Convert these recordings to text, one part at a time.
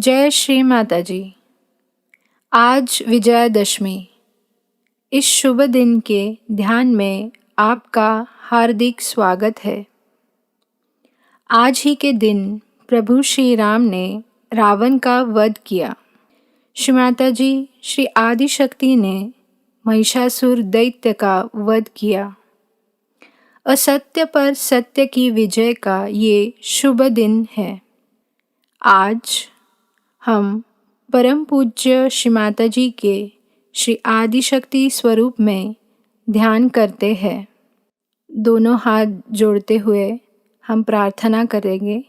जय श्री माता जी। आज विजयादशमी। इस शुभ दिन के ध्यान में आपका हार्दिक स्वागत है। आज ही के दिन प्रभु श्री राम ने रावण का वध किया। श्री माता जी श्री आदिशक्ति ने महिषासुर दैत्य का वध किया। असत्य पर सत्य की विजय का ये शुभ दिन है। आज हम परम पूज्य श्री माता जी के श्री आदिशक्ति स्वरूप में ध्यान करते हैं। दोनों हाथ जोड़ते हुए हम प्रार्थना करेंगे।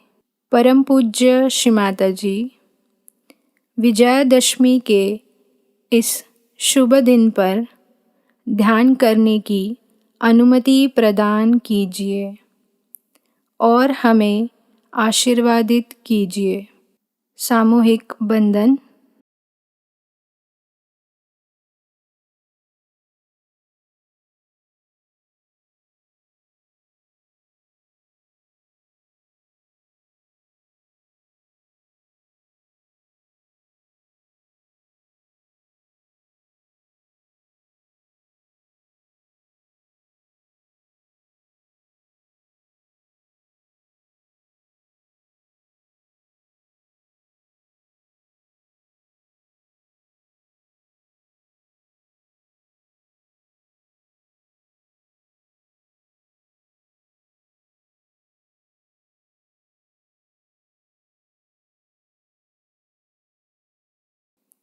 परम पूज्य श्री माता जी, विजयादशमी के इस शुभ दिन पर ध्यान करने की अनुमति प्रदान कीजिए और हमें आशीर्वादित कीजिए। सामूहिक बंदन।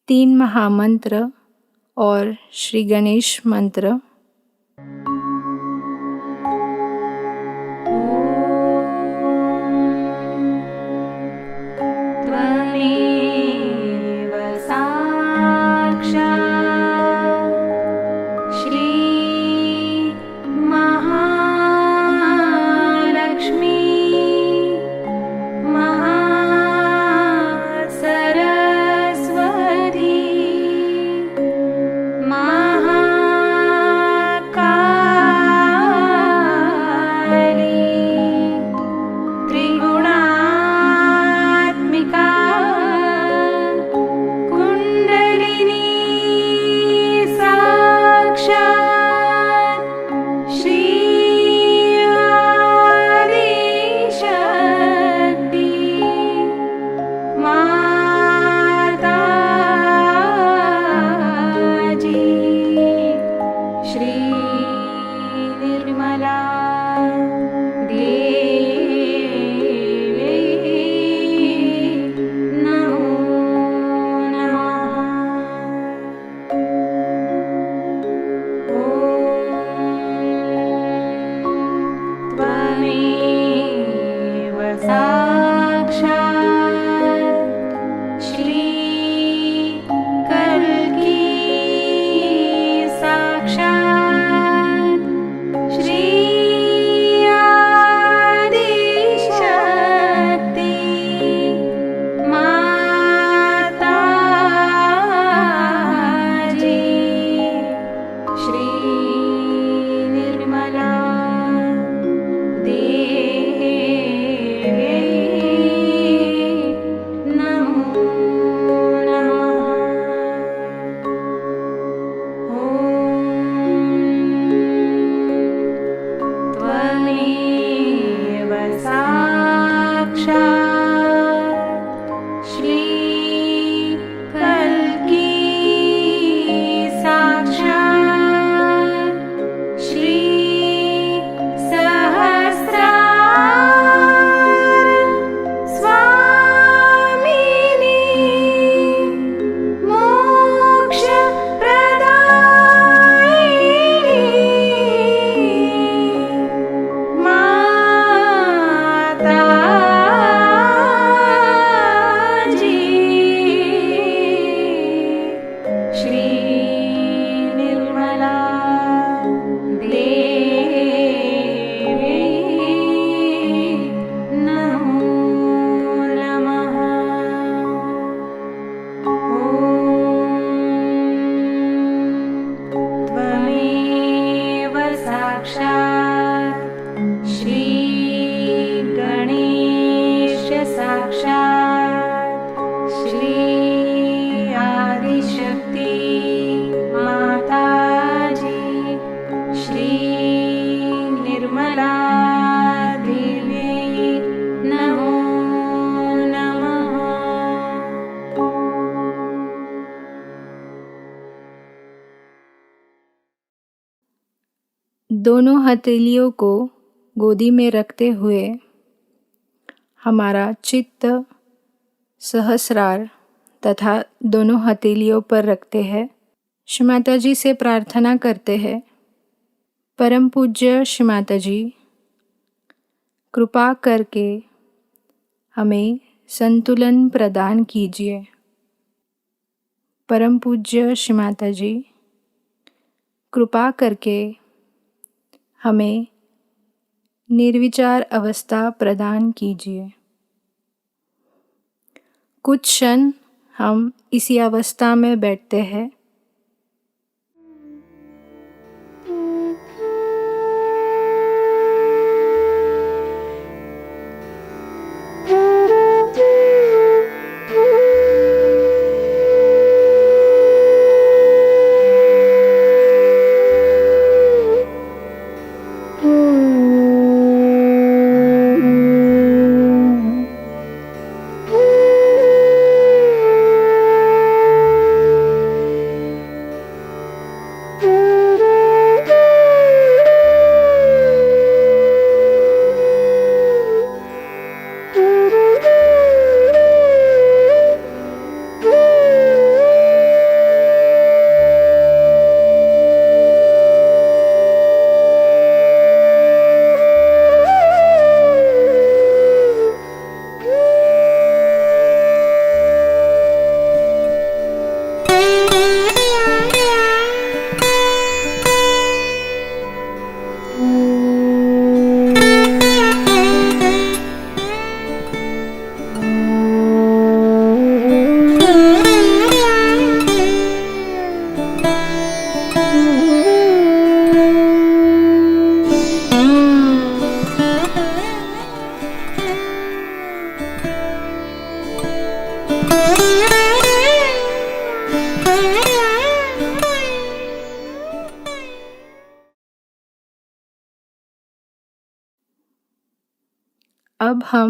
तीन महामंत्र और श्री गणेश मंत्र। त्वमेव साक्षात् श्री महालक्ष्मी महासरस्वती महाकाली दोनों हथेलियों को गोदी में रखते हुए हमारा चित्त सहस्रार तथा दोनों हथेलियों पर रखते हैं। श्री माता जी से प्रार्थना करते हैं, परम पूज्य श्री माता जी, कृपा करके हमें संतुलन प्रदान कीजिए। परम पूज्य श्री माता जी, कृपा करके हमें निर्विचार अवस्था प्रदान कीजिए। कुछ क्षण हम इसी अवस्था में बैठते हैं। अब हम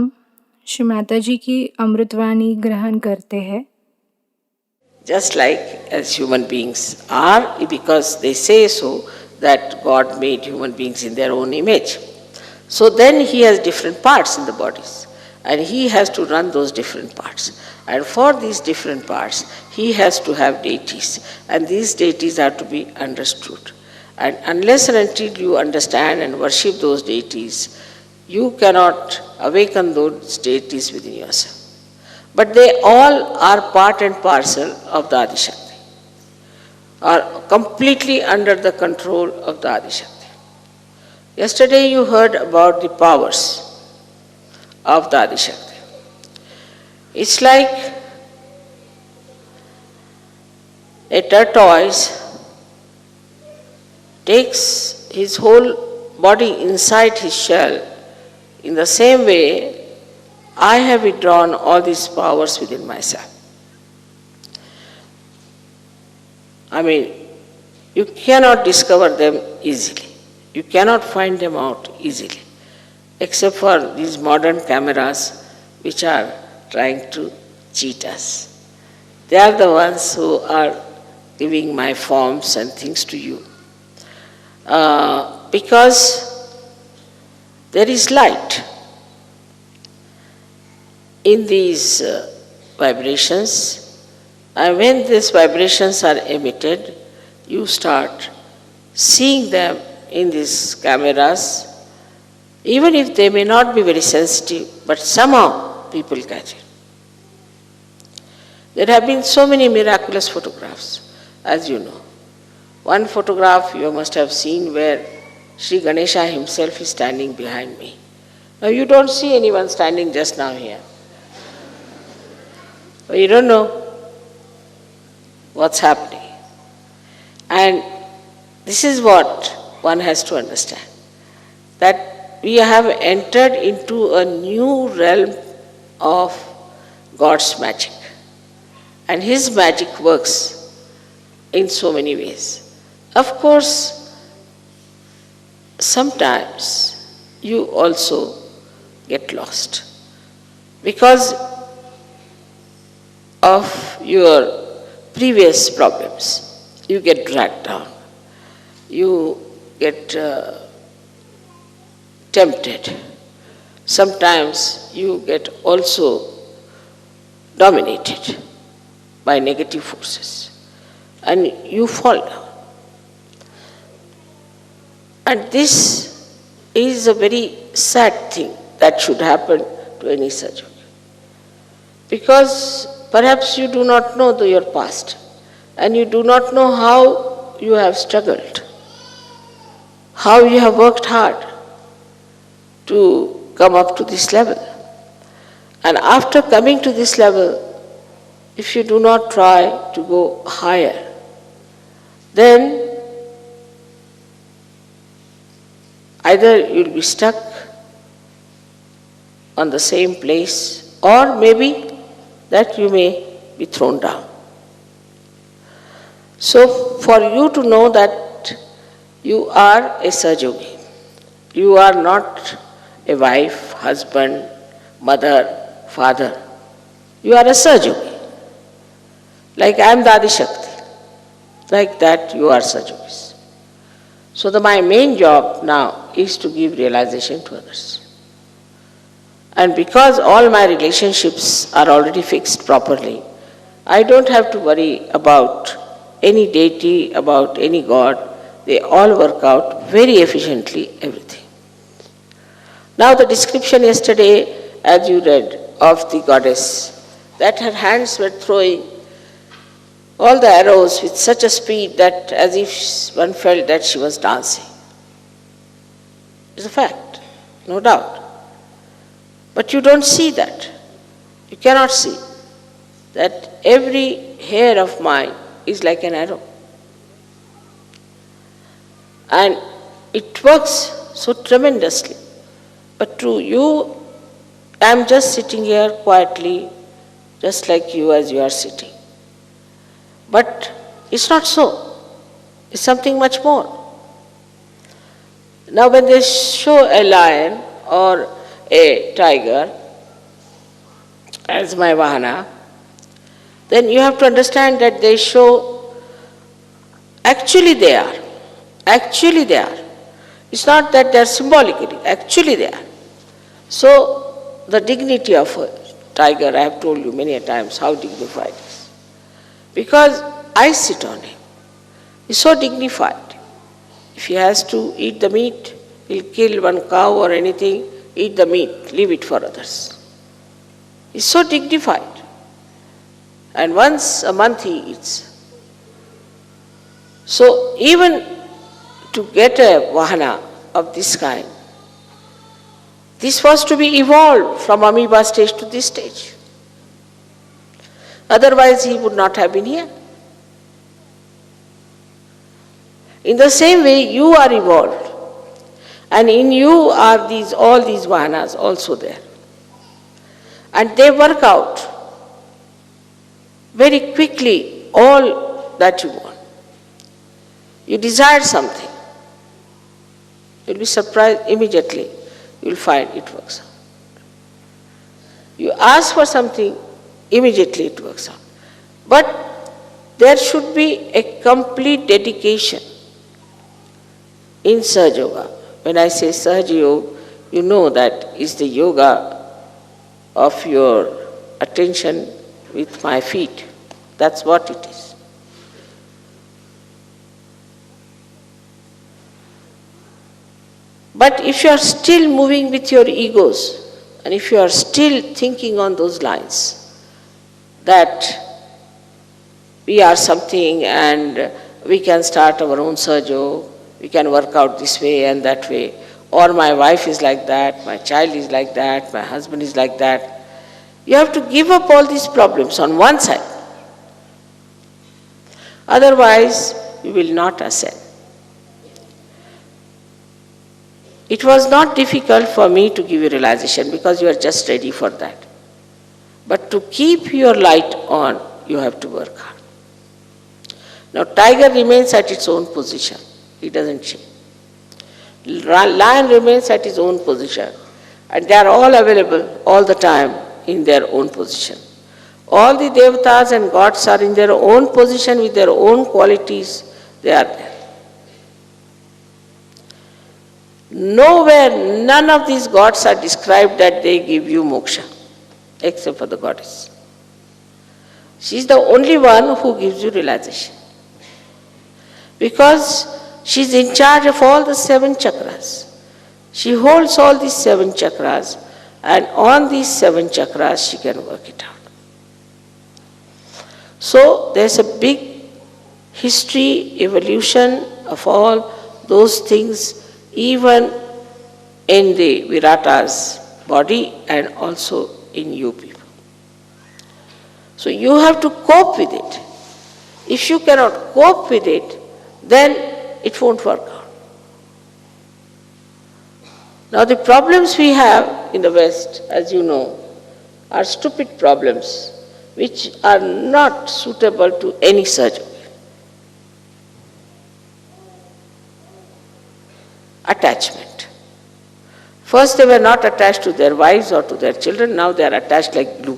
श्री माता जी की अमृतवाणी ग्रहण करते हैं। Just like as human beings are, because they say so that God made human beings in their own image. So then He has different parts in the bodies, and He has to run those different parts. And for these different parts, He has to have deities, and these deities are to be understood. And unless and until you understand and worship those deities, you cannot awaken those deities within yourself. But they all are part and parcel of the Adi Shakti, are completely under the control of the Adi Shakti. Yesterday you heard about the powers of the Adi Shakti. It's like a tortoise takes his whole body inside his shell. In the same way, I have withdrawn all these powers within myself. I mean, you cannot discover them easily. You cannot find them out easily, except for these modern cameras which are trying to cheat us. They are the ones who are giving my forms and things to you. Because there is light in these vibrations, and when these vibrations are emitted, you start seeing them in these cameras, even if they may not be very sensitive, but somehow people catch it. There have been so many miraculous photographs, as you know. One photograph you must have seen where Sri Ganesha himself is standing behind me. Now you don't see anyone standing just now here. You don't know what's happening. And this is what one has to understand, that we have entered into a new realm of God's magic. And His magic works in so many ways. Of course, sometimes you also get lost because of your previous problems. You get dragged down. You get tempted. Sometimes you get also dominated by negative forces and you fall down. And this is a very sad thing that should happen to any Sahaja Yogi. Because perhaps you do not know your past and you do not know how you have struggled, how you have worked hard to come up to this level. And after coming to this level, if you do not try to go higher, then either you will be stuck on the same place, or maybe that you may be thrown down. So for you to know that you are a Sahaja Yogi, you are not a wife, husband, mother, father. You are a Sahaja Yogi. Like I am Dadi Shakti. Like that you are Sahaja Yogis. So my main job now is to give realization to others. And because all my relationships are already fixed properly, I don't have to worry about any deity, about any god. They all work out very efficiently, everything. Now the description yesterday, as you read, of the goddess, that her hands were throwing all the arrows with such a speed that as if one felt that she was dancing. It's a fact, no doubt. But you don't see that. You cannot see that every hair of mine is like an arrow. And it works so tremendously. But to you, I am just sitting here quietly, just like you as you are sitting. But it's not so. It's something much more. Now when they show a lion or a tiger as my Vahana, then you have to understand that they show, actually they are. Actually they are. It's not that they are symbolically, actually they are. So the dignity of a tiger, I have told you many a times how dignified it is. Because I sit on him. He's so dignified. If he has to eat the meat, he'll kill one cow or anything, eat the meat, leave it for others. He's so dignified. And once a month he eats. So even to get a Vahana of this kind, this was to be evolved from amoeba stage to this stage. Otherwise he would not have been here. In the same way, you are evolved. And in you are all these Vahanas also there. And they work out very quickly all that you want. You desire something. You'll be surprised immediately. You'll find it works out. You ask for something, immediately it works out. But there should be a complete dedication in Sahaja Yoga. When I say Sahaja Yoga, you know that is the yoga of your attention with my feet. That's what it is. But if you are still moving with your egos, and if you are still thinking on those lines, that we are something and we can start our own Sahaja Yoga, we can work out this way and that way, or my wife is like that, my child is like that, my husband is like that. You have to give up all these problems on one side. Otherwise, you will not ascend. It was not difficult for me to give you realization because you are just ready for that. But to keep your light on, you have to work hard. Now, tiger remains at its own position. It doesn't change. Lion remains at his own position. And they are all available all the time in their own position. All the devatas and gods are in their own position with their own qualities. They are there. Nowhere, none of these gods are described that they give you moksha, except for the goddess. She is the only one who gives you realization. Because she is in charge of all the 7 chakras. She holds all these 7 chakras, and on these 7 chakras she can work it out. So there's a big history, evolution of all those things, even in the Virata's body and also in you people. So you have to cope with it. If you cannot cope with it, then it won't work out. Now the problems we have in the West, as you know, are stupid problems which are not suitable to any surgery. Attachment. First they were not attached to their wives or to their children, now they are attached like glue.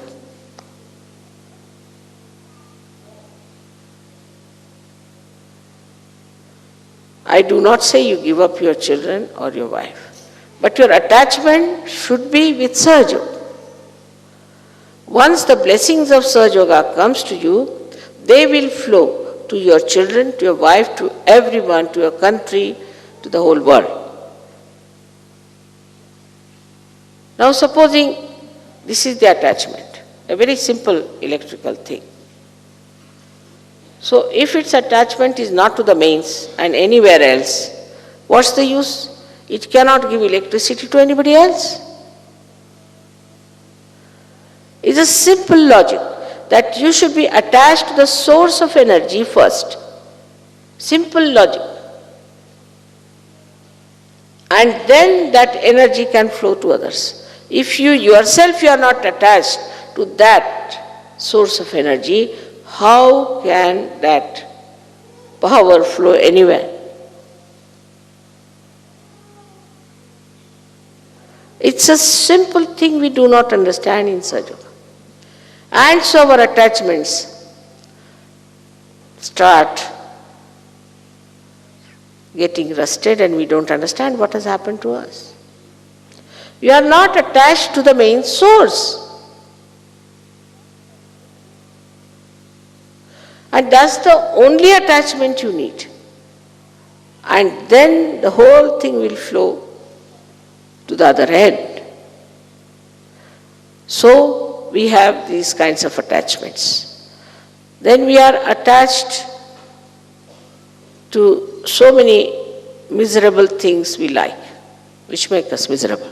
I do not say you give up your children or your wife, but your attachment should be with Sahaja Yoga. Once the blessings of Sahaja Yoga comes to you, they will flow to your children, to your wife, to everyone, to your country, to the whole world. Now supposing this is the attachment, a very simple electrical thing. So if its attachment is not to the mains and anywhere else, what's the use? It cannot give electricity to anybody else. It's a simple logic that you should be attached to the source of energy first. Simple logic. And then that energy can flow to others. If you yourself you are not attached to that source of energy, how can that power flow anywhere? It's a simple thing we do not understand in Sahaja Yoga. And so our attachments start getting rusted and we don't understand what has happened to us. We are not attached to the main source. And that's the only attachment you need. And then the whole thing will flow to the other end. So we have these kinds of attachments. Then we are attached to so many miserable things we like, which make us miserable.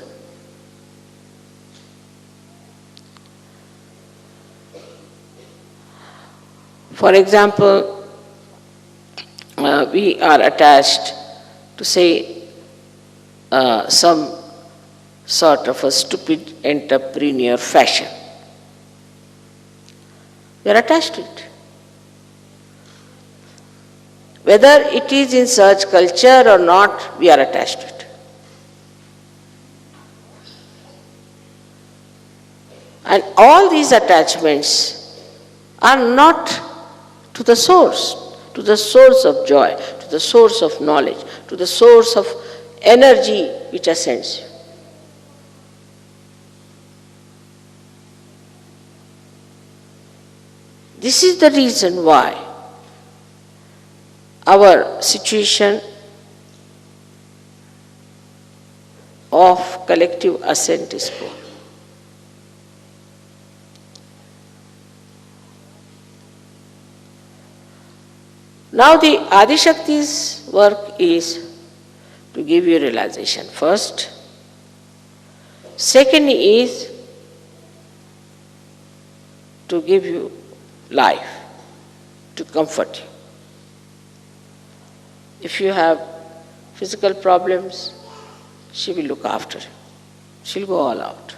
For example, we are attached to say some sort of a stupid entrepreneur fashion. We are attached to it. Whether it is in search culture or not, we are attached to it. And all these attachments are not to the source of joy, to the source of knowledge, to the source of energy which ascends you. This is the reason why our situation of collective ascent is poor. Now the Adi Shakti's work is to give you realization first. Second is to give you life, to comfort you. If you have physical problems, she will look after you. She'll go all out.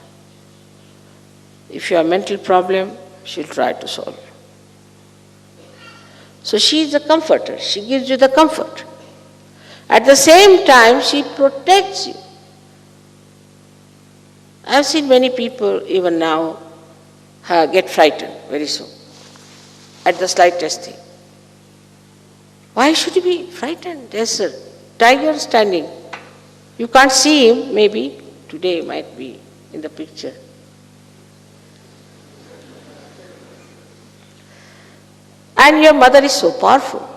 If you have mental problem, she'll try to solve it. So she is a comforter. She gives you the comfort. At the same time, she protects you. I have seen many people, even now, get frightened very soon at the slightest thing. Why should you be frightened? There's a tiger standing You can't see him, maybe today might be in the picture. And your mother is so powerful.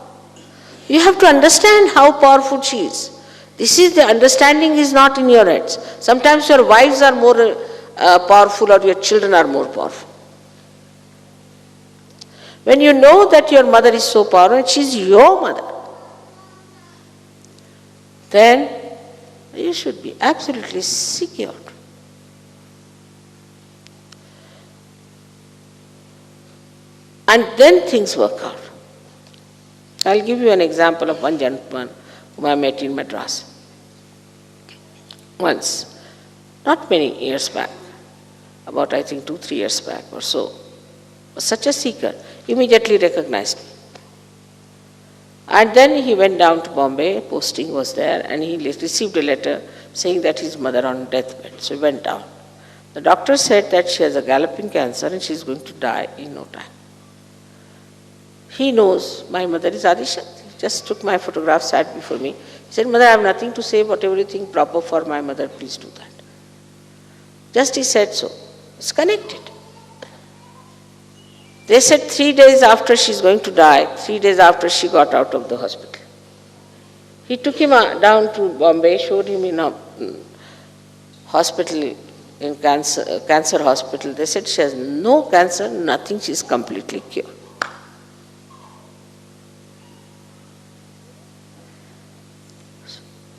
You have to understand how powerful she is. This is the understanding is not in your heads. Sometimes your wives are more powerful or your children are more powerful. When you know that your mother is so powerful and she is your mother, then you should be absolutely secure. And then things work out. I'll give you an example of one gentleman whom I met in Madras once, not many years back, about I think 2-3 years back or so. Was such a seeker, immediately recognized me. And then he went down to Bombay, posting was there, and he received a letter saying that his mother on deathbed. So he went down. The doctor said that she has a galloping cancer and she is going to die in no time. He knows my mother is Adishakti. He just took my photograph, sat before me. He said, Mother, I have nothing to say, whatever you think proper for my mother, please do that. Just he said so. It's connected. They said 3 days after she's going to die, 3 days after she got out of the hospital. He took him down to Bombay, showed him in a hospital, in cancer hospital. They said she has no cancer, nothing, she's completely cured.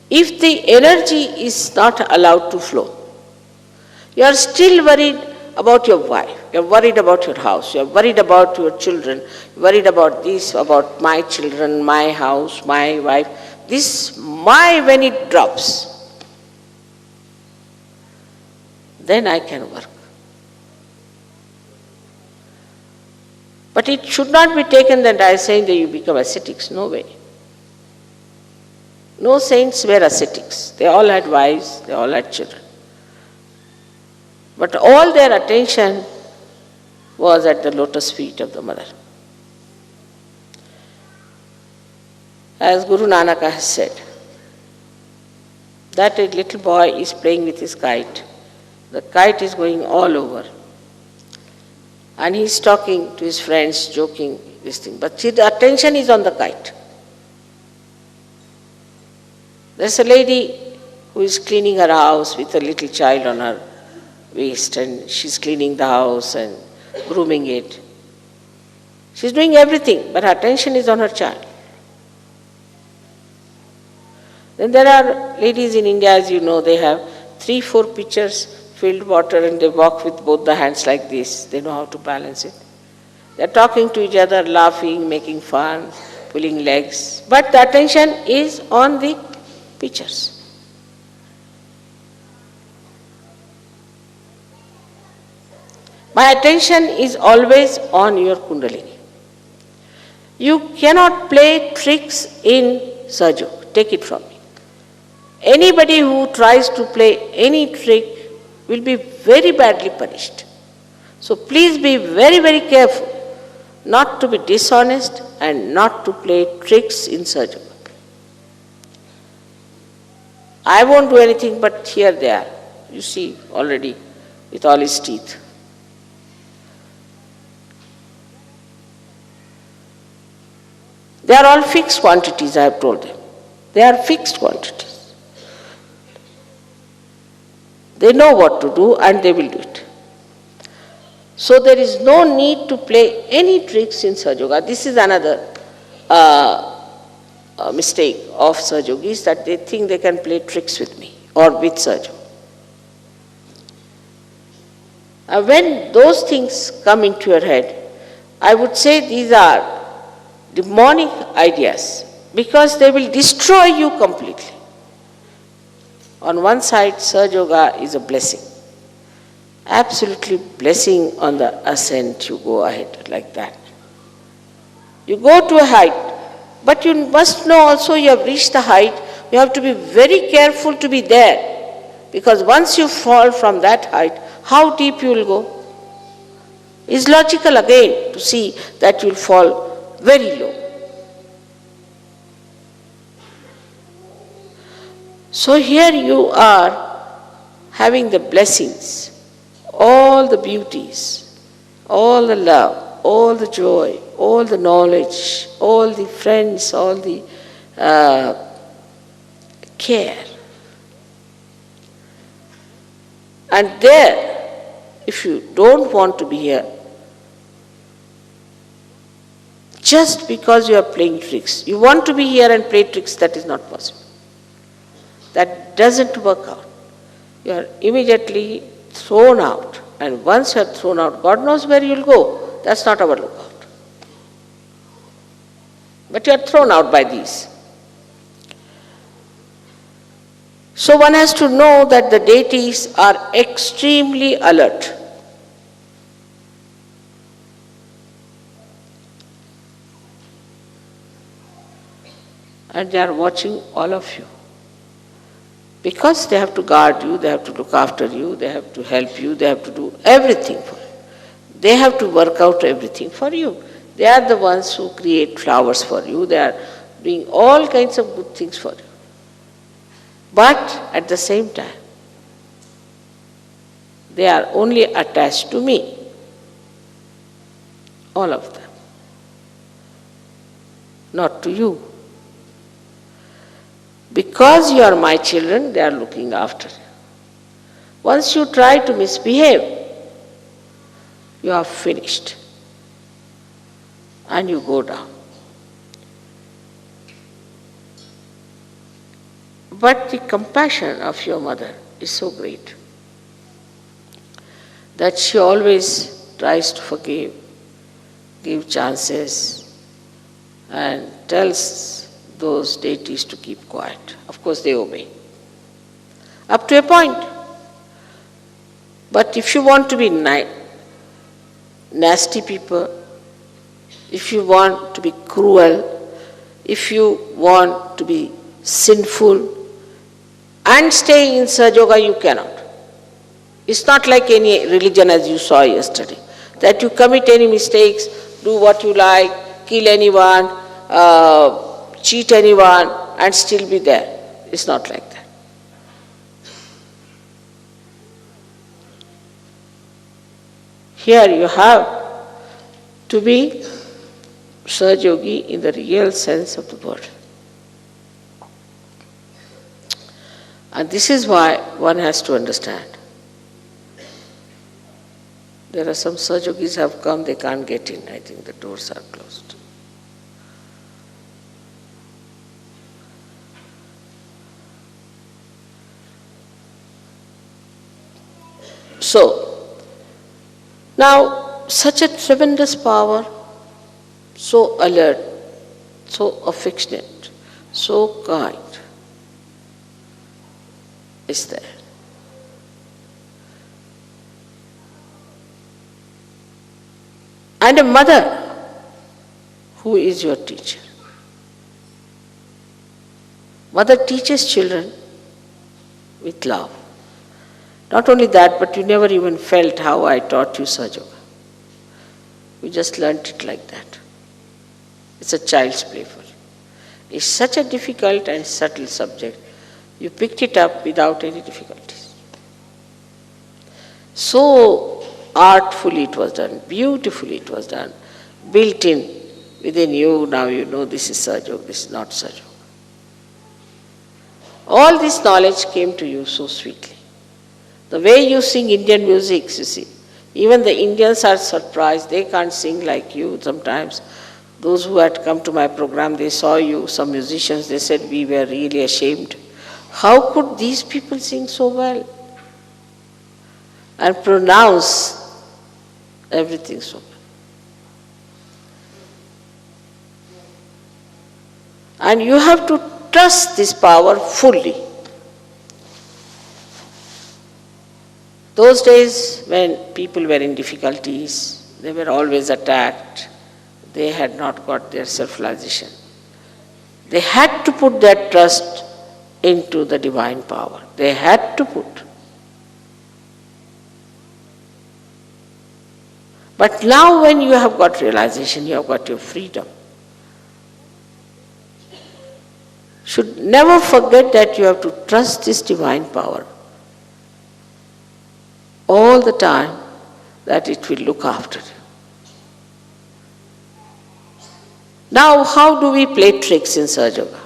If the energy is not allowed to flow, you are still worried about your wife, you are worried about your house, you are worried about your children, worried about this, about my children, my house, my wife. This my, when it drops, then I can work. But it should not be taken that I am saying that you become ascetics, no way. No saints were ascetics. They all had wives, they all had children. But all their attention was at the lotus feet of the mother. As Guru Nanak has said, that a little boy is playing with his kite. The kite is going all over. And he is talking to his friends, joking, this thing. But his attention is on the kite. There's a lady who is cleaning her house with a little child on her waist, and she's cleaning the house and grooming it. She's doing everything, but her attention is on her child. Then there are ladies in India, as you know, they have 3-4 pitchers filled water and they walk with both the hands like this. They know how to balance it. They're talking to each other, laughing, making fun, pulling legs. But the attention is on the pitchers. My attention is always on your Kundalini. You cannot play tricks in Sahaja. Take it from me. Anybody who tries to play any trick will be very badly punished. So please be very, very careful not to be dishonest and not to play tricks in Sahaja. I won't do anything, but here they are. You see already with all his teeth. They are all fixed quantities, I have told them. They are fixed quantities. They know what to do and they will do it. So there is no need to play any tricks in Sahaja Yoga. This is another mistake of Sahaja Yogis, that they think they can play tricks with me or with Sahaja. When those things come into your head, I would say these are demonic ideas, because they will destroy you completely. On one side, Sahaja Yoga is a blessing. Absolutely blessing on the ascent, you go ahead like that. You go to a height, but you must know also you have reached the height, you have to be very careful to be there, because once you fall from that height, how deep you will go? It's logical again to see that you will fall very low. So here you are having the blessings, all the beauties, all the love, all the joy, all the knowledge, all the friends, all the care. And there, if you don't want to be here, just because you are playing tricks, you want to be here and play tricks, that is not possible. That doesn't work out. You are immediately thrown out. And once you are thrown out, God knows where you will go. That's not our lookout. But you are thrown out by these. So one has to know that the deities are extremely alert. And they are watching all of you. Because they have to guard you, they have to look after you, they have to help you, they have to do everything for you. They have to work out everything for you. They are the ones who create flowers for you, they are doing all kinds of good things for you. But at the same time, they are only attached to me. All of them. Not to you. Because you are my children, they are looking after you. Once you try to misbehave, you are finished. And you go down. But the compassion of your mother is so great that she always tries to forgive, give chances, and tells those deities to keep quiet. Of course, they obey. Up to a point. But if you want to be nasty people, if you want to be cruel, if you want to be sinful, and stay in Sahaja Yoga, you cannot. It's not like any religion as you saw yesterday, that you commit any mistakes, do what you like, kill anyone, cheat anyone, and still be there. It's not like that. Here you have to be Sahaja Yogi in the real sense of the word. And this is why one has to understand. There are some Sahaja Yogis have come, they can't get in. I think the doors are closed. So, now such a tremendous power, so alert, so affectionate, so kind, is there. And a mother who is your teacher. Mother teaches children with love. Not only that, but you never even felt how I taught you Sahaja Yoga. You just learnt it like that. It's a child's playful. It's such a difficult and subtle subject. You picked it up without any difficulties. So artfully it was done, beautifully it was done, built in within you. Now you know this is Sahaja Yoga, this is not Sahaja Yoga. All this knowledge came to you so sweetly. The way you sing Indian music, you see, even the Indians are surprised. They can't sing like you sometimes. Those who had come to my program, they saw you, some musicians, they said, we were really ashamed. How could these people sing so well and pronounce everything so well? And you have to trust this power fully. Those days when people were in difficulties, they were always attacked, they had not got their self-realization. They had to put their trust into the divine power. They had to put. But now when you have got realization, you have got your freedom. should never forget that you have to trust this divine power all the time, that it will look after you. Now, how do we play tricks in Sahaja Yoga?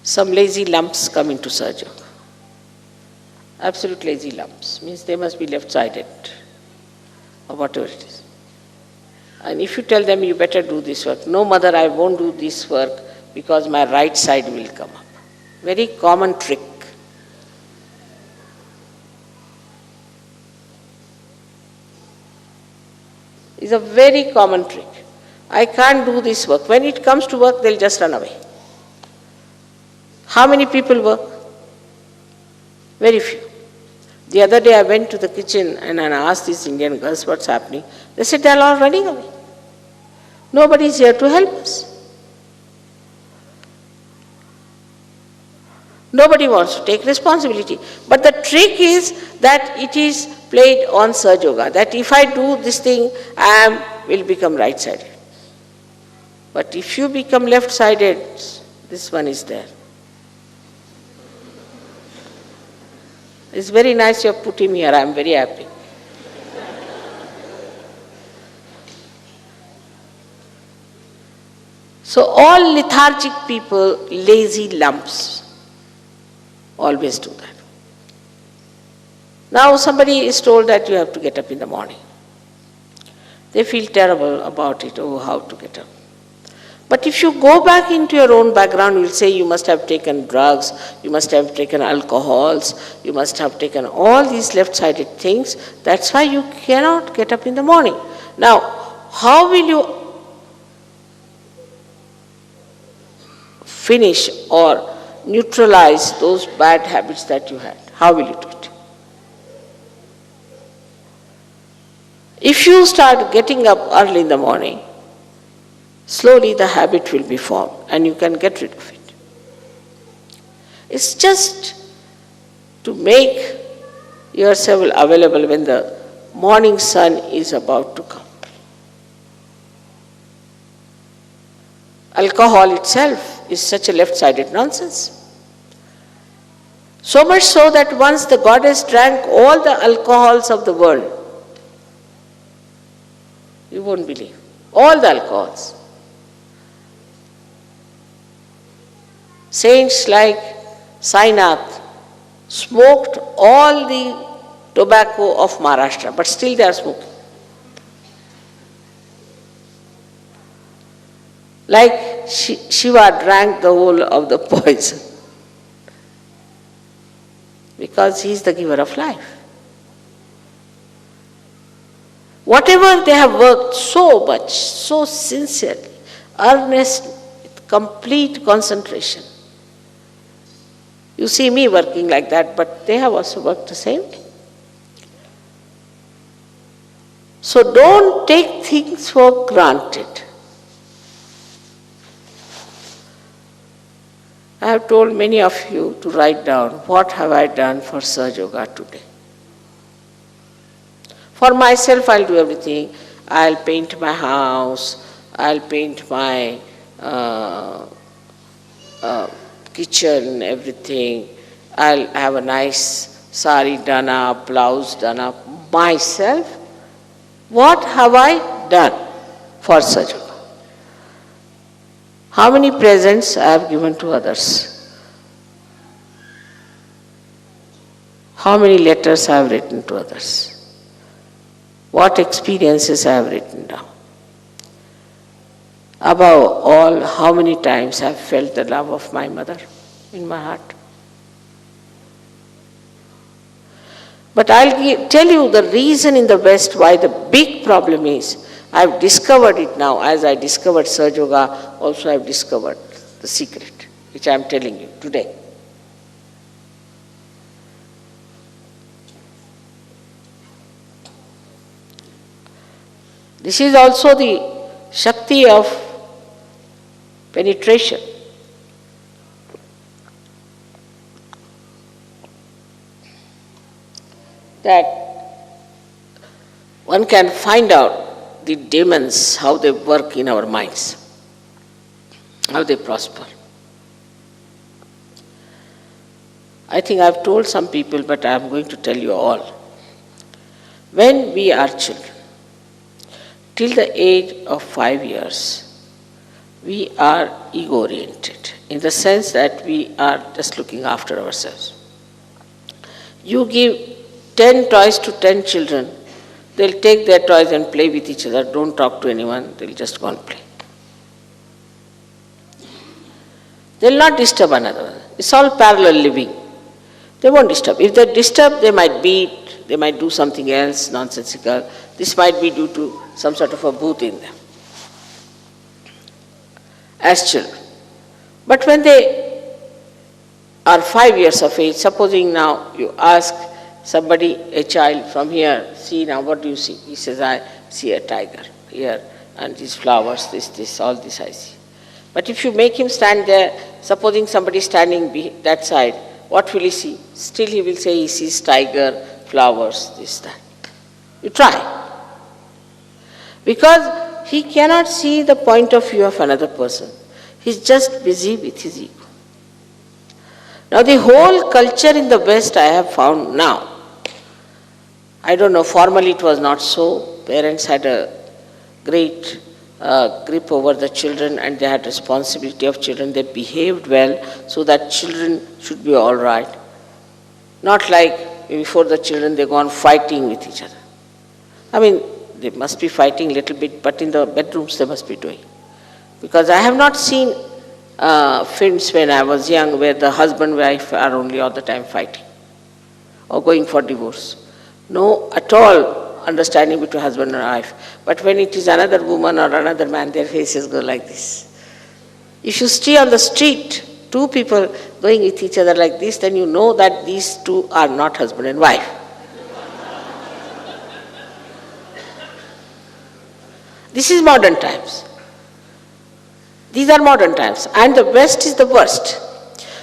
Some lazy lumps come into Sahaja Yoga. Absolute lazy lumps means they must be left-sided or whatever it is. And if you tell them you better do this work, no mother, I won't do this work because my right side will come up. Very common trick. It's a very common trick. I can't do this work. When it comes to work, they'll just run away. How many people work? Very few. The other day I went to the kitchen and I asked these Indian girls what's happening. They said they're all running away. Nobody is here to help us. Nobody wants to take responsibility. But the trick is that it is played on Sahaja Yoga, that if I do this thing, I will become right-sided. But if you become left-sided, this one is there. It's very nice you have put him here. I am very happy. So all lethargic people, lazy lumps, always do that. Now somebody is told that you have to get up in the morning. They feel terrible about it. Oh, how to get up. But if you go back into your own background, you will say you must have taken drugs, you must have taken alcohols, you must have taken all these left-sided things. That's why you cannot get up in the morning. Now, how will you finish or neutralize those bad habits that you had? How will you do it? If you start getting up early in the morning, slowly the habit will be formed and you can get rid of it. It's just to make yourself available when the morning sun is about to come. Alcohol itself is such a left-sided nonsense. So much so that once the goddess drank all the alcohols of the world, you won't believe, all the alcohols. Saints like Sainath smoked all the tobacco of Maharashtra, but still they are smoking. Like Shiva drank the whole of the poison because he is the giver of life. Whatever they have worked so much, so sincerely, earnest, with complete concentration. You see me working like that, but they have also worked the same way. So don't take things for granted. I have told many of you to write down, what have I done for Sahaja Yoga today? For myself, I'll do everything. I'll paint my house, I'll paint my kitchen, everything. I'll have a nice sari done up, blouse done up. Myself, what have I done for Sahaja Yoga? How many presents I have given to others? How many letters I have written to others? What experiences I have written down? Above all, how many times I have felt the love of my mother in my heart? But I'll tell you the reason in the West why the big problem is. I've discovered it now. As I discovered Sahaja Yoga, also I've discovered the secret, which I'm telling you today. This is also the Shakti of penetration. That one can find out the demons, how they work in our minds. how they prosper. I think I've told some people, but I'm going to tell you all. When we are children, till the age of 5 years, we are ego-oriented, in the sense that we are just looking after ourselves. You give 10 toys to 10 children, they'll take their toys and play with each other, don't talk to anyone, they'll just go and play. They'll not disturb another. It's all parallel living. They won't disturb. If they disturb, they might beat, they might do something else nonsensical. This might be due to some sort of a booth in them as children. But when they are 5 years of age, supposing now you ask somebody, a child from here, see now what do you see? He says, I see a tiger here and these flowers, this, all this I see. But if you make him stand there, supposing somebody standing that side, what will he see? Still he will say he sees tiger, flowers, this, that. You try. Because he cannot see the point of view of another person. He's just busy with his ego. Now the whole culture in the West I have found now, I don't know, formally it was not so. Parents had a great grip over the children and they had responsibility of children. They behaved well so that children should be all right. Not like before the children they go on fighting with each other. I mean, they must be fighting a little bit, but in the bedrooms they must be doing. Because I have not seen films when I was young where the husband and wife are only all the time fighting or going for divorce. No, at all understanding between husband and wife. But when it is another woman or another man, their faces go like this. If you stay on the street, two people going with each other like this, then you know that these two are not husband and wife. This is modern times. These are modern times, and the West is the worst.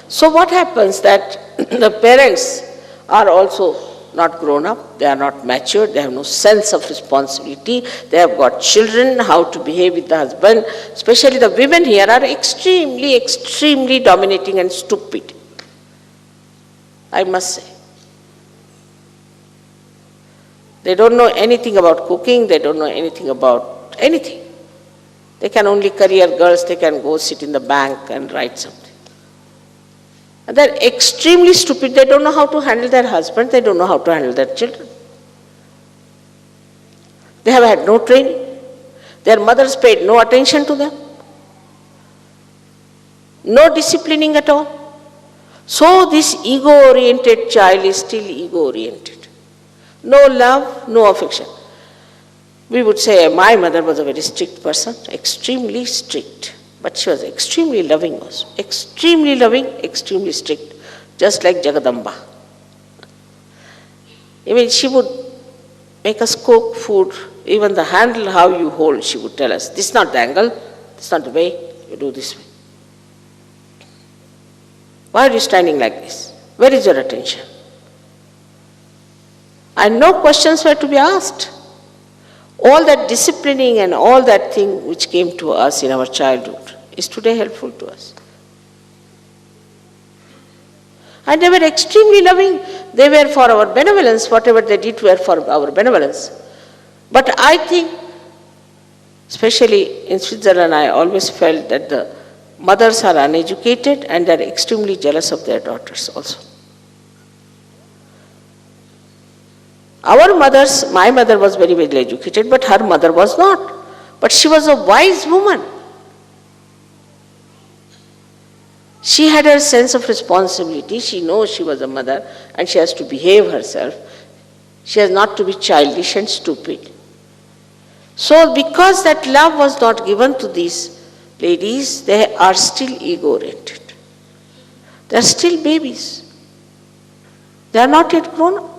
So what happens that the parents are also not grown up, they are not matured, they have no sense of responsibility, they have got children, how to behave with the husband. Especially the women here are extremely, extremely dominating and stupid, I must say. They don't know anything about cooking, they don't know anything about anything. They can only career girls, they can go sit in the bank and write something. And they're extremely stupid, they don't know how to handle their husband, they don't know how to handle their children. They have had no training. Their mothers paid no attention to them. No disciplining at all. So this ego-oriented child is still ego-oriented. No love, no affection. We would say my mother was a very strict person, extremely strict. But she was extremely loving also. Extremely loving, extremely strict. Just like Jagadamba. Even she would make us cook food. Even the handle how you hold, she would tell us, this is not the angle, this is not the way, you do this way. Why are you standing like this? Where is your attention? And no questions were to be asked. All that disciplining and all that thing which came to us in our childhood is today helpful to us. And they were extremely loving. They were for our benevolence. Whatever they did were for our benevolence. But I think, especially in Switzerland, I always felt that the mothers are uneducated and they are extremely jealous of their daughters also. Our mothers, my mother was very well educated, but her mother was not. But she was a wise woman. She had her sense of responsibility. She knows she was a mother and she has to behave herself. She has not to be childish and stupid. So because that love was not given to these ladies, they are still ego-oriented. They are still babies. They are not yet grown up.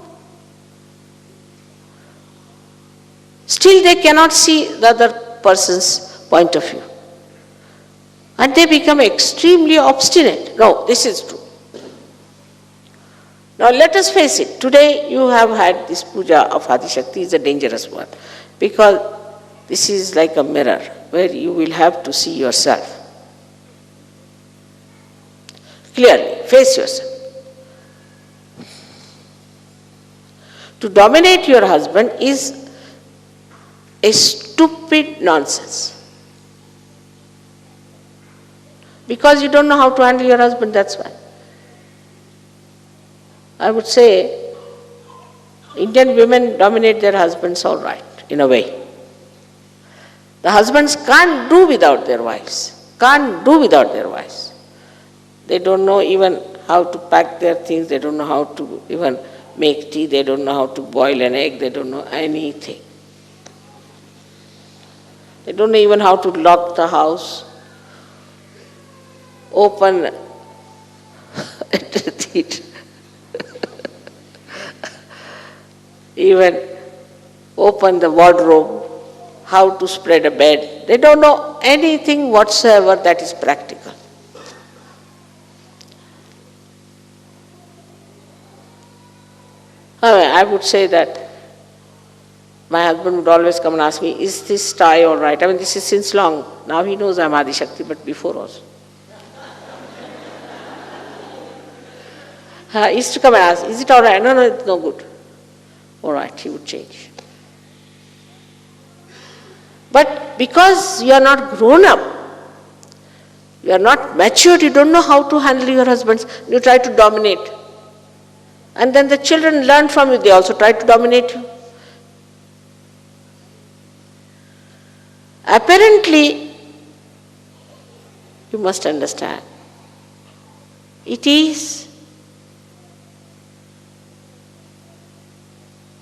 Still they cannot see the other person's point of view. And they become extremely obstinate. No, this is true. Now let us face it. Today you have had this puja of Adi Shakti is a dangerous one. Because this is like a mirror where you will have to see yourself. Clearly, face yourself. To dominate your husband is a stupid nonsense. Because you don't know how to handle your husband, that's why. I would say Indian women dominate their husbands all right, in a way. The husbands can't do without their wives. Can't do without their wives. They don't know even how to pack their things, they don't know how to even make tea, they don't know how to boil an egg, they don't know anything. They don't know even how to lock the house, open even open the wardrobe, how to spread a bed. They don't know anything whatsoever that is practical. I would say that my husband would always come and ask me, is this tie all right? I mean, this is since long. Now he knows I'm Adi Shakti, but before also. He used to come and ask, is it all right? No, it's no good. All right, he would change. But because you are not grown up, you are not matured, you don't know how to handle your husbands, you try to dominate. And then the children learn from you, they also try to dominate you. Apparently, you must understand, it is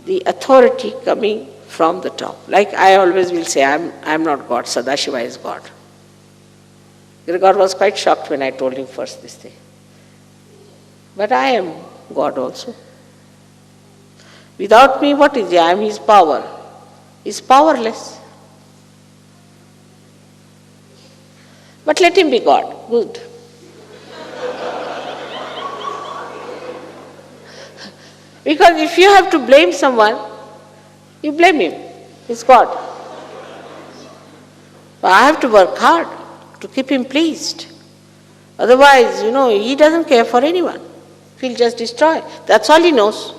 the authority coming from the top. Like I always will say, I'm not God, Sadashiva is God. Gregor was quite shocked when I told him first this thing. But I am God also. Without me, what is he? I am his power. He is powerless. But let him be God. Good. Because if you have to blame someone, you blame him. He's God. But I have to work hard to keep him pleased. Otherwise, he doesn't care for anyone. He'll just destroy. That's all he knows.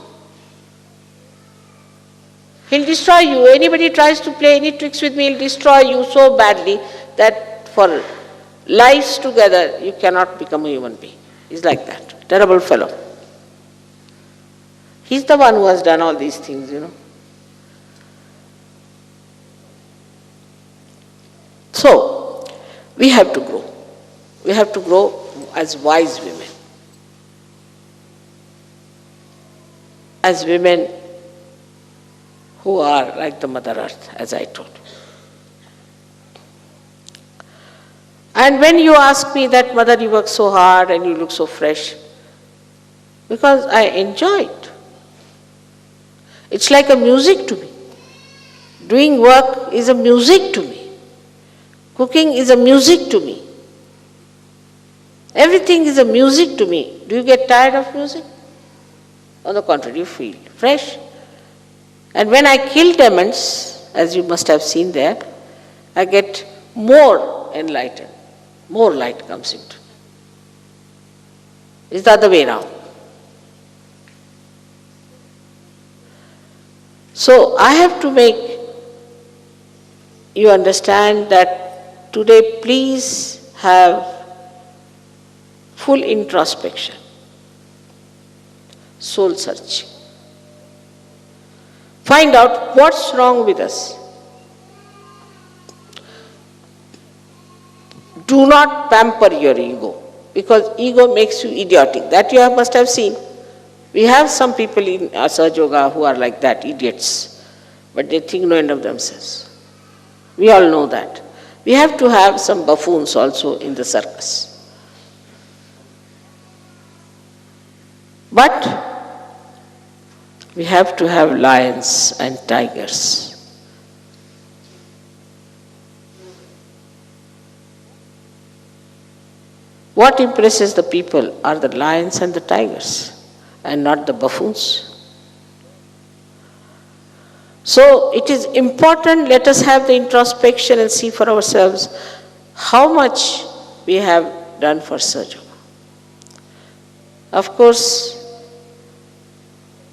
He'll destroy you. Anybody tries to play any tricks with me, he'll destroy you so badly that for lives together, you cannot become a human being. He's like that. Terrible fellow. He's the one who has done all these things, So, we have to grow. We have to grow as wise women. As women who are like the Mother Earth, as I told you. And when you ask me that, Mother, you work so hard and you look so fresh, because I enjoy it. It's like a music to me. Doing work is a music to me. Cooking is a music to me. Everything is a music to me. Do you get tired of music? On the contrary, you feel fresh. And when I kill demons, as you must have seen there, I get more enlightened. More light comes into me. It's the other way around. So I have to make you understand that today please have full introspection, soul searching. Find out what's wrong with us. Do not pamper your ego, because ego makes you idiotic. That you must have seen. We have some people in Asaj Yoga who are like that, idiots, but they think no end of themselves. We all know that. We have to have some buffoons also in the circus. But we have to have lions and tigers. What impresses the people are the lions and the tigers, and not the buffoons. So it is important, let us have the introspection and see for ourselves how much we have done for Sahaja Yoga. Of course,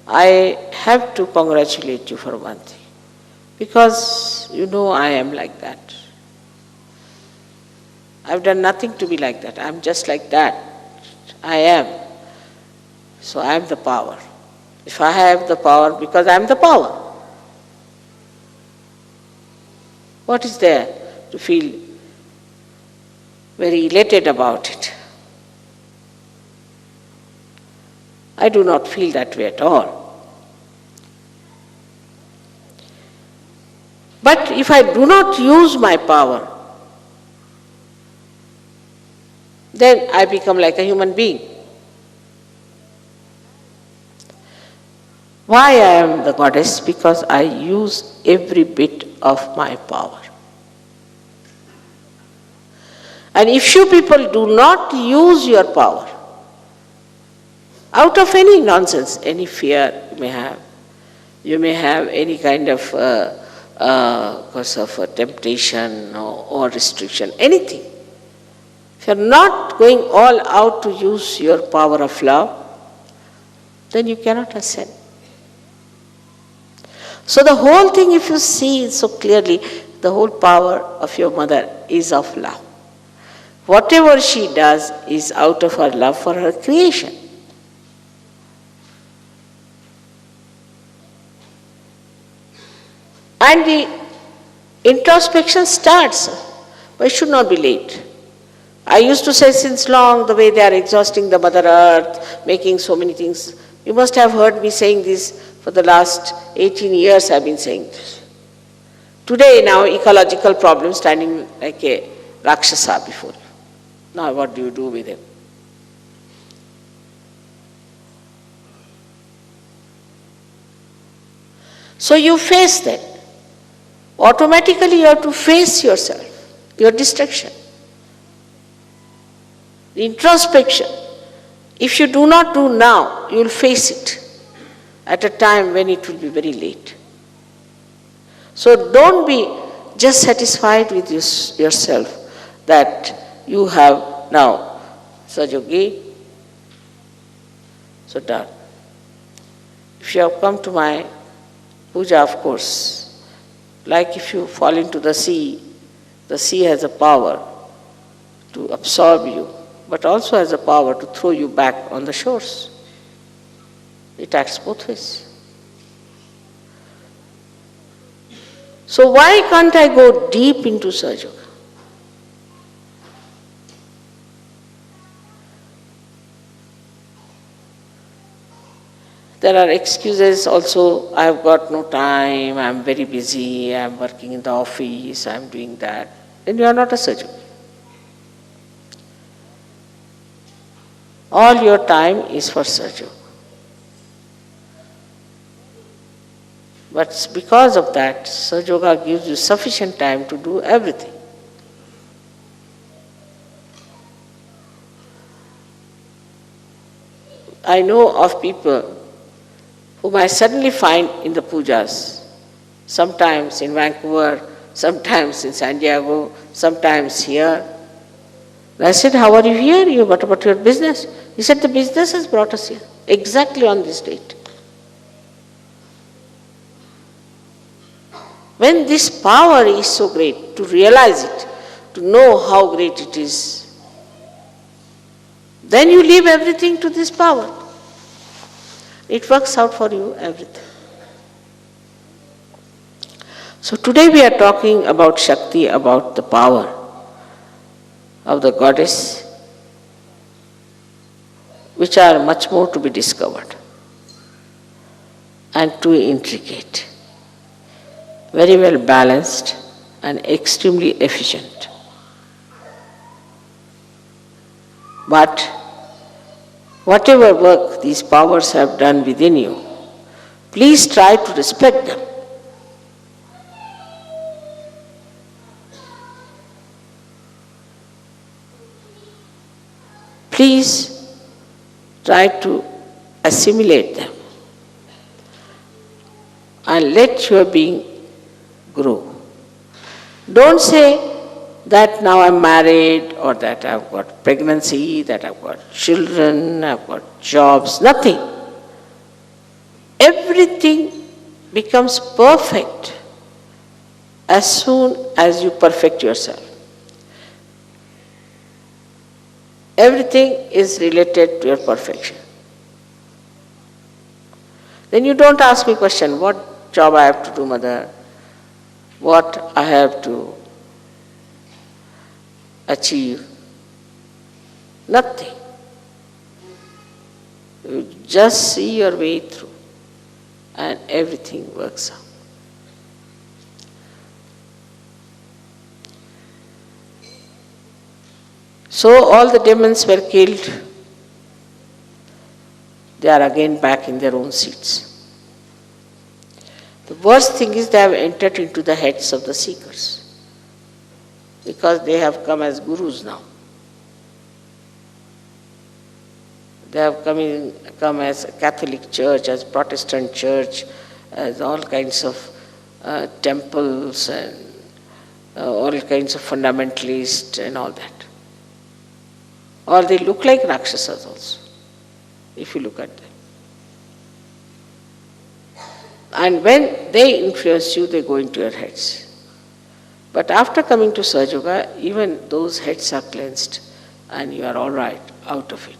I have to congratulate you for one thing, because you know I am like that. I've done nothing to be like that. I'm just like that. I am. So I am the power. If I have the power, because I am the power. What is there to feel very elated about it? I do not feel that way at all. But if I do not use my power, then I become like a human being. Why I am the goddess? Because I use every bit of my power. And if you people do not use your power, out of any nonsense, any fear you may have any kind of cause of temptation or restriction, anything. If you are not going all out to use your power of love, then you cannot ascend. So the whole thing, if you see so clearly, the whole power of your mother is of love. Whatever she does is out of her love for her creation. And the introspection starts, but it should not be late. I used to say since long, the way they are exhausting the Mother Earth, making so many things. You must have heard me saying this for the last 18 years I've been saying this. Today now, ecological problems standing like a Rakshasa before you. Now what do you do with him? So you face that. Automatically you have to face yourself, your destruction. The introspection. If you do not do now, you will face it at a time when it will be very late. So don't be just satisfied with yourself that you have now Sajogi, so done. If you have come to my puja, of course, like if you fall into the sea has a power to absorb you, but also has a power to throw you back on the shores. It acts both ways. So why can't I go deep into Sahaja Yoga? There are excuses also, I have got no time, I am very busy, I am working in the office, I am doing that. Then you are not a Sahaja Yogi. All your time is for Sahaja Yoga. But because of that, Sahaja Yoga gives you sufficient time to do everything. I know of people whom I suddenly find in the pujas, sometimes in Vancouver, sometimes in San Diego, sometimes here. And I said, how are you here? What about your business? He said, the business has brought us here, exactly on this date. When this power is so great, to realize it, to know how great it is, then you leave everything to this power. It works out for you, everything. So today we are talking about Shakti, about the power of the goddess, which are much more to be discovered and too intricate, very well balanced and extremely efficient. But whatever work these powers have done within you, please try to respect them. Please try to assimilate them and let your being grow. Don't say, that now I'm married, or that I've got pregnancy, that I've got children, I've got jobs, nothing. Everything becomes perfect as soon as you perfect yourself. Everything is related to your perfection. Then you don't ask me question, what job I have to do, mother? What I have to achieve? Nothing. You just see your way through and everything works out. So all the demons were killed. They are again back in their own seats. The worst thing is they have entered into the heads of the seekers, because they have come as gurus now. They have come as a Catholic church, as Protestant church, as all kinds of temples and all kinds of fundamentalists and all that. Or they look like Rakshasas also, if you look at them. And when they influence you, they go into your heads. But after coming to Sahaja Yoga, even those heads are cleansed and you are all right out of it.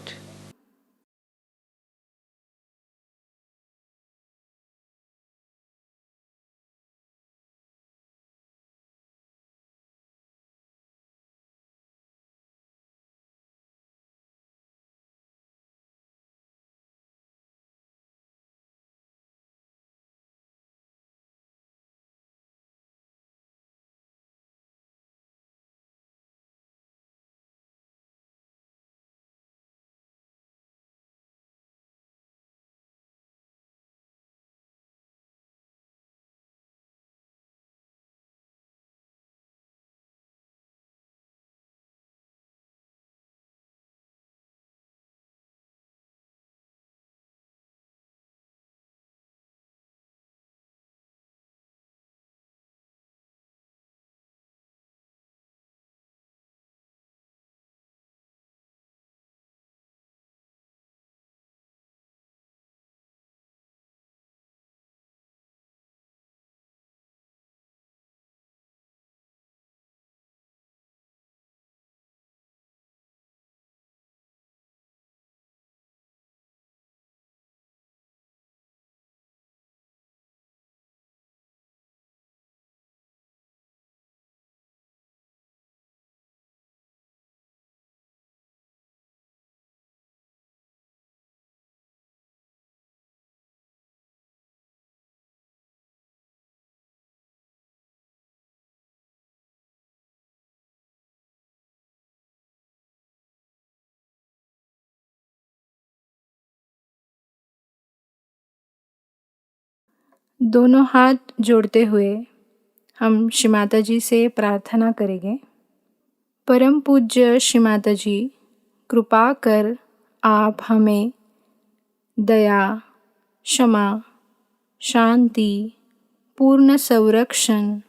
दोनों हाथ जोड़ते हुए हम श्री माता जी से प्रार्थना करेंगे। परम पूज्य श्री माता जी, कृपा कर आप हमें दया, क्षमा, शांति, पूर्ण संरक्षण,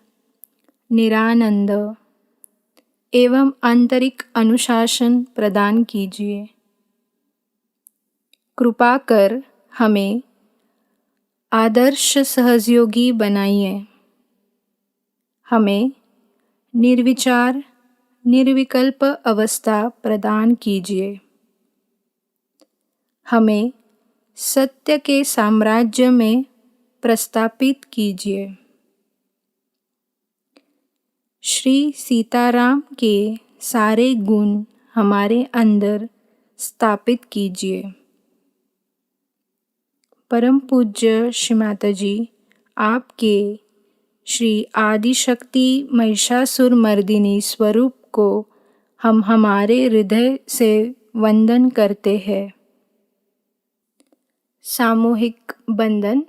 निरानंद एवं आंतरिक अनुशासन प्रदान कीजिए। कृपा कर हमें आदर्श सहयोगी बनाइए। हमें निर्विचार, निर्विकल्प अवस्था प्रदान कीजिए। हमें सत्य के साम्राज्य में प्रस्थापित कीजिए। श्री सीताराम के सारे गुण हमारे अंदर स्थापित कीजिए। परम पूज्य श्री माता जी, आपके श्री आदिशक्ति महिषासुर मर्दिनी स्वरूप को हम हमारे हृदय से वंदन करते हैं। सामूहिक बंदन।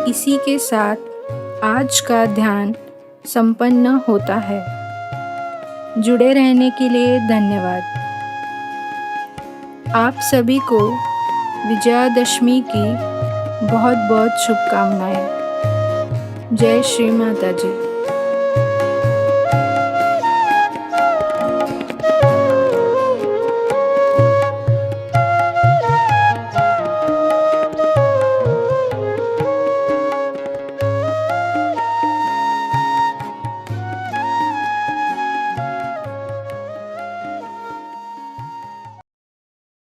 इसी के साथ आज का ध्यान संपन्न होता है। जुड़े रहने के लिए धन्यवाद। आप सभी को विजयादशमी की बहुत बहुत शुभकामनाएं। जय श्री माता जी।